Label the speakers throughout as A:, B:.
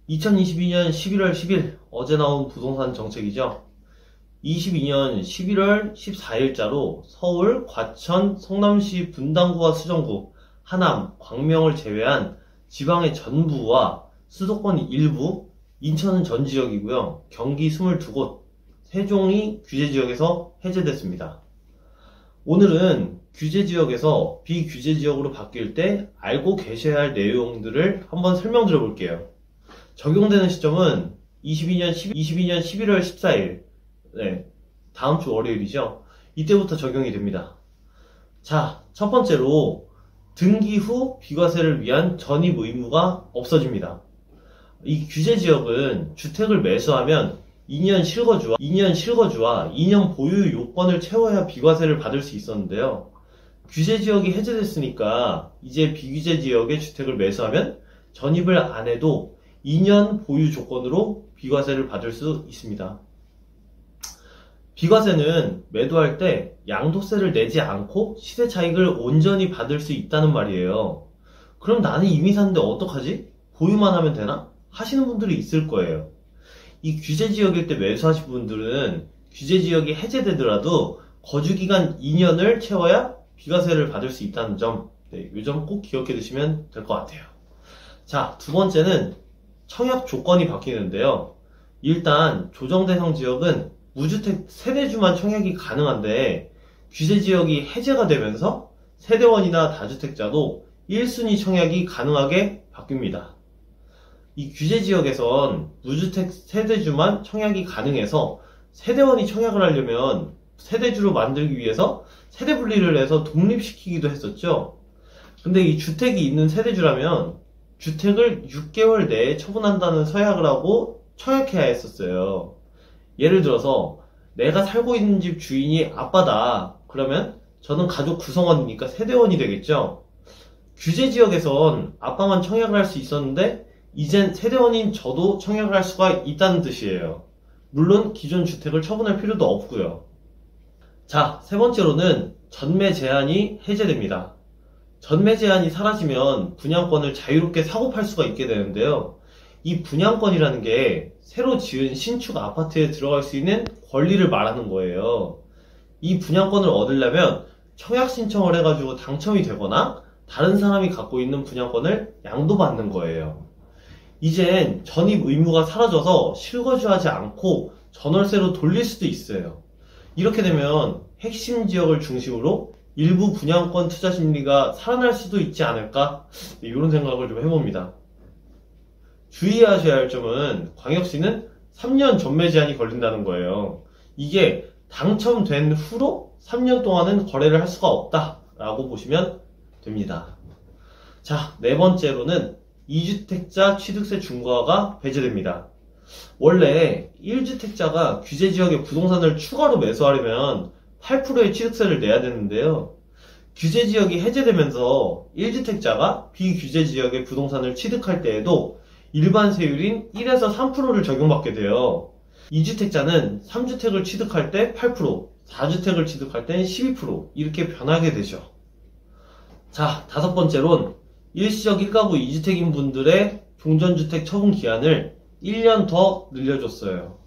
A: 2022년 11월 10일 어제 나온 부동산 정책이죠. 22년 11월 14일자로 서울, 과천, 성남시 분당구와 수정구, 하남, 광명을 제외한 지방의 전부와 수도권 일부, 인천은 전 지역이고요. 경기 22곳, 세종이 규제지역에서 해제됐습니다. 오늘은 규제지역에서 비규제지역으로 바뀔 때 알고 계셔야 할 내용들을 한번 설명드려 볼게요. 적용되는 시점은 22년 11월 14일, 다음 주 월요일이죠. 이때부터 적용이 됩니다. 자, 첫 번째로 등기 후 비과세를 위한 전입 의무가 없어집니다. 이 규제지역은 주택을 매수하면 2년 실거주와 2년 보유 요건을 채워야 비과세를 받을 수 있었는데요. 규제지역이 해제됐으니까 이제 비규제지역의 주택을 매수하면 전입을 안 해도 2년 보유 조건으로 비과세를 받을 수 있습니다. 비과세는 매도할 때 양도세를 내지 않고 시세 차익을 온전히 받을 수 있다는 말이에요. 그럼 나는 이미 샀는데 어떡하지? 보유만 하면 되나? 하시는 분들이 있을 거예요. 이 규제지역일 때 매수하신 분들은 규제지역이 해제되더라도 거주기간 2년을 채워야 비과세를 받을 수 있다는 점, 이 점 꼭 기억해 두시면 될 것 같아요. 자, 두 번째는 청약 조건이 바뀌는데요. 일단 조정대상 지역은 무주택 세대주만 청약이 가능한데 규제지역이 해제가 되면서 세대원이나 다주택자도 1순위 청약이 가능하게 바뀝니다. 이 규제지역에선 무주택 세대주만 청약이 가능해서 세대원이 청약을 하려면 세대주로 만들기 위해서 세대 분리를 해서 독립시키기도 했었죠. 근데 이 주택이 있는 세대주라면 주택을 6개월 내에 처분한다는 서약을 하고 청약해야 했었어요. 예를 들어서 내가 살고 있는 집 주인이 아빠다. 그러면 저는 가족 구성원이니까 세대원이 되겠죠. 규제지역에선 아빠만 청약을 할 수 있었는데 이젠 세대원인 저도 청약을 할 수가 있다는 뜻이에요. 물론 기존 주택을 처분할 필요도 없고요. 자, 세 번째로는 전매 제한이 해제됩니다. 전매 제한이 사라지면 분양권을 자유롭게 사고 팔 수가 있게 되는데요. 이 분양권이라는 게 새로 지은 신축 아파트에 들어갈 수 있는 권리를 말하는 거예요. 이 분양권을 얻으려면 청약 신청을 해가지고 당첨이 되거나 다른 사람이 갖고 있는 분양권을 양도받는 거예요. 이젠 전입 의무가 사라져서 실거주하지 않고 전월세로 돌릴 수도 있어요. 이렇게 되면 핵심 지역을 중심으로 일부 분양권 투자 심리가 살아날 수도 있지 않을까? 이런 생각을 좀 해봅니다. 주의하셔야 할 점은 광역시는 3년 전매 제한이 걸린다는 거예요. 이게 당첨된 후로 3년 동안은 거래를 할 수가 없다라고 보시면 됩니다. 자, 네 번째로는 2주택자 취득세 중과가 배제됩니다. 원래 1주택자가 규제지역의 부동산을 추가로 매수하려면 8%의 취득세를 내야 되는데요. 규제지역이 해제되면서 1주택자가 비규제지역의 부동산을 취득할 때에도 일반 세율인 1에서 3%를 적용받게 돼요. 2주택자는 3주택을 취득할 때 8%, 4주택을 취득할 때 12% 이렇게 변하게 되죠. 자, 다섯 번째론 일시적 1가구 2주택인 분들의 종전주택 처분 기한을 1년 더 늘려줬어요.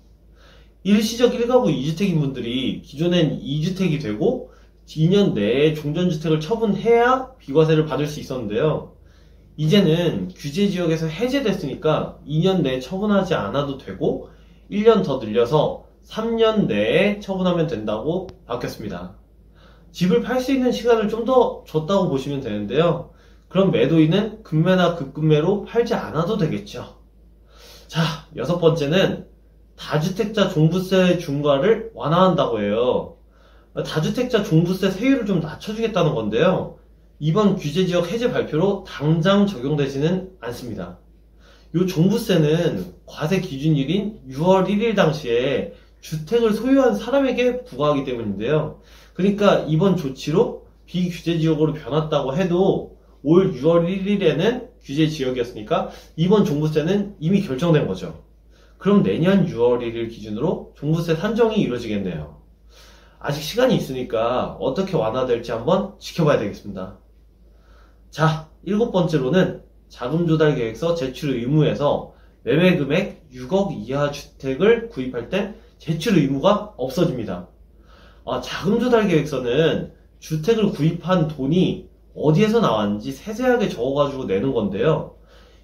A: 일시적 1가구 2주택인 분들이 기존엔 2주택이 되고 2년 내에 종전주택을 처분해야 비과세를 받을 수 있었는데요. 이제는 규제지역에서 해제됐으니까 2년 내에 처분하지 않아도 되고 1년 더 늘려서 3년 내에 처분하면 된다고 바뀌었습니다. 집을 팔 수 있는 시간을 좀 더 줬다고 보시면 되는데요. 그럼 매도인은 급매나 급급매로 팔지 않아도 되겠죠. 자, 여섯 번째는 다주택자 종부세 중과를 완화한다고 해요. 다주택자 종부세 세율을 좀 낮춰주겠다는 건데요. 이번 규제지역 해제 발표로 당장 적용되지는 않습니다. 이 종부세는 과세 기준일인 6월 1일 당시에 주택을 소유한 사람에게 부과하기 때문인데요. 그러니까 이번 조치로 비규제지역으로 변했다고 해도 올 6월 1일에는 규제지역이었으니까 이번 종부세는 이미 결정된 거죠. 그럼 내년 6월 1일 기준으로 종부세 산정이 이루어지겠네요. 아직 시간이 있으니까 어떻게 완화될지 한번 지켜봐야 되겠습니다. 자, 일곱 번째로는 자금조달계획서 제출 의무에서 매매 금액 6억 이하 주택을 구입할 땐 제출 의무가 없어집니다. 자금 조달 계획서는 주택을 구입한 돈이 어디에서 나왔는지 세세하게 적어가지고 내는 건데요.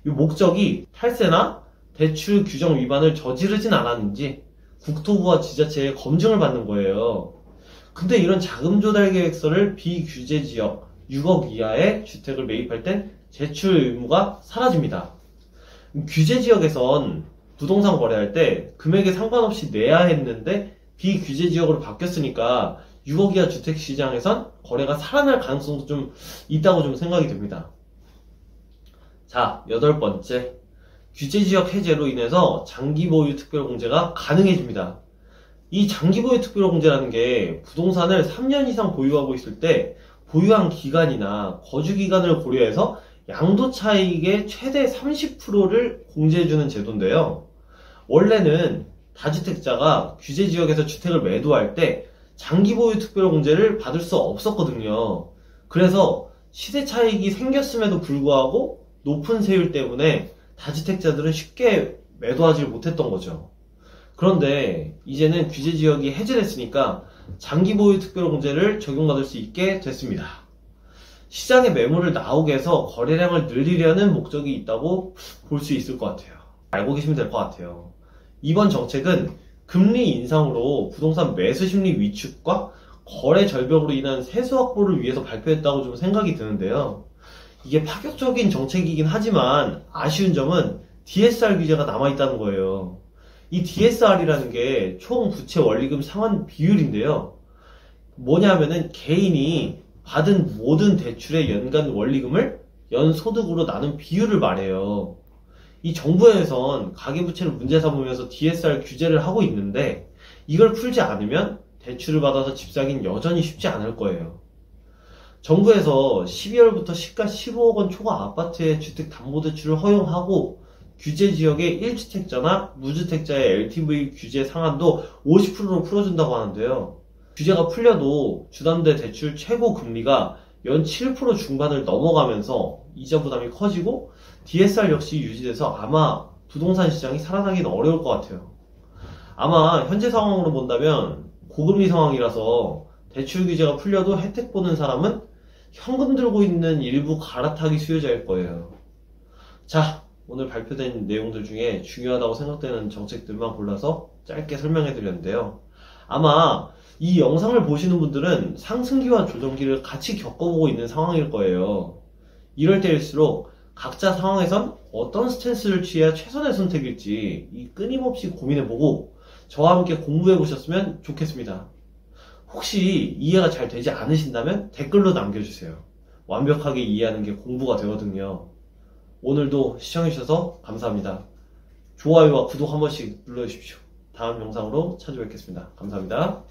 A: 이 목적이 탈세나 대출 규정 위반을 저지르진 않았는지 국토부와 지자체에 검증을 받는 거예요. 근데 이런 자금 조달 계획서를 비규제 지역 6억 이하의 주택을 매입할 땐 제출 의무가 사라집니다. 규제 지역에선 부동산 거래할 때 금액에 상관없이 내야 했는데 비규제 지역으로 바뀌었으니까 6억 이하 주택 시장에선 거래가 살아날 가능성도 좀 있다고 좀 생각이 듭니다. 자, 8번째. 규제 지역 해제로 인해서 장기 보유 특별공제가 가능해집니다. 이 장기 보유 특별공제라는 게 부동산을 3년 이상 보유하고 있을 때 보유한 기간이나 거주 기간을 고려해서 양도 차익의 최대 30%를 공제해주는 제도인데요. 원래는 다주택자가 규제 지역에서 주택을 매도할 때 장기 보유 특별공제를 받을 수 없었거든요. 그래서 시세 차익이 생겼음에도 불구하고 높은 세율 때문에 다주택자들은 쉽게 매도하지 못했던 거죠. 그런데 이제는 규제 지역이 해제됐으니까 장기 보유 특별공제를 적용받을 수 있게 됐습니다. 시장에 매물을 나오게 해서 거래량을 늘리려는 목적이 있다고 볼 수 있을 것 같아요. 알고 계시면 될 것 같아요. 이번 정책은 금리 인상으로 부동산 매수 심리 위축과 거래 절벽으로 인한 세수 확보를 위해서 발표했다고 좀 생각이 드는데요. 이게 파격적인 정책이긴 하지만 아쉬운 점은 DSR 규제가 남아있다는 거예요. 이 DSR이라는 게 총 부채 원리금 상환 비율인데요. 뭐냐면은 개인이 받은 모든 대출의 연간 원리금을 연소득으로 나눈 비율을 말해요. 이 정부에선 가계부채를 문제 삼으면서 DSR 규제를 하고 있는데 이걸 풀지 않으면 대출을 받아서 집 사긴 여전히 쉽지 않을 거예요. 정부에서 12월부터 시가 15억 원 초과 아파트의 주택담보대출을 허용하고 규제 지역의 1주택자나 무주택자의 LTV 규제 상한도 50%로 풀어준다고 하는데요. 규제가 풀려도 주담대 대출 최고 금리가 연 7% 중반을 넘어가면서 이자 부담이 커지고 DSR 역시 유지돼서 아마 부동산 시장이 살아나기는 어려울 것 같아요. 아마 현재 상황으로 본다면 고금리 상황이라서 대출 규제가 풀려도 혜택 보는 사람은 현금 들고 있는 일부 갈아타기 수요자일 거예요. 자, 오늘 발표된 내용들 중에 중요하다고 생각되는 정책들만 골라서 짧게 설명해 드렸는데요. 아마 이 영상을 보시는 분들은 상승기와 조정기를 같이 겪어보고 있는 상황일 거예요. 이럴 때일수록 각자 상황에선 어떤 스탠스를 취해야 최선의 선택일지 끊임없이 고민해보고 저와 함께 공부해보셨으면 좋겠습니다. 혹시 이해가 잘 되지 않으신다면 댓글로 남겨주세요. 완벽하게 이해하는 게 공부가 되거든요. 오늘도 시청해주셔서 감사합니다. 좋아요와 구독 한 번씩 눌러주십시오. 다음 영상으로 찾아뵙겠습니다. 감사합니다.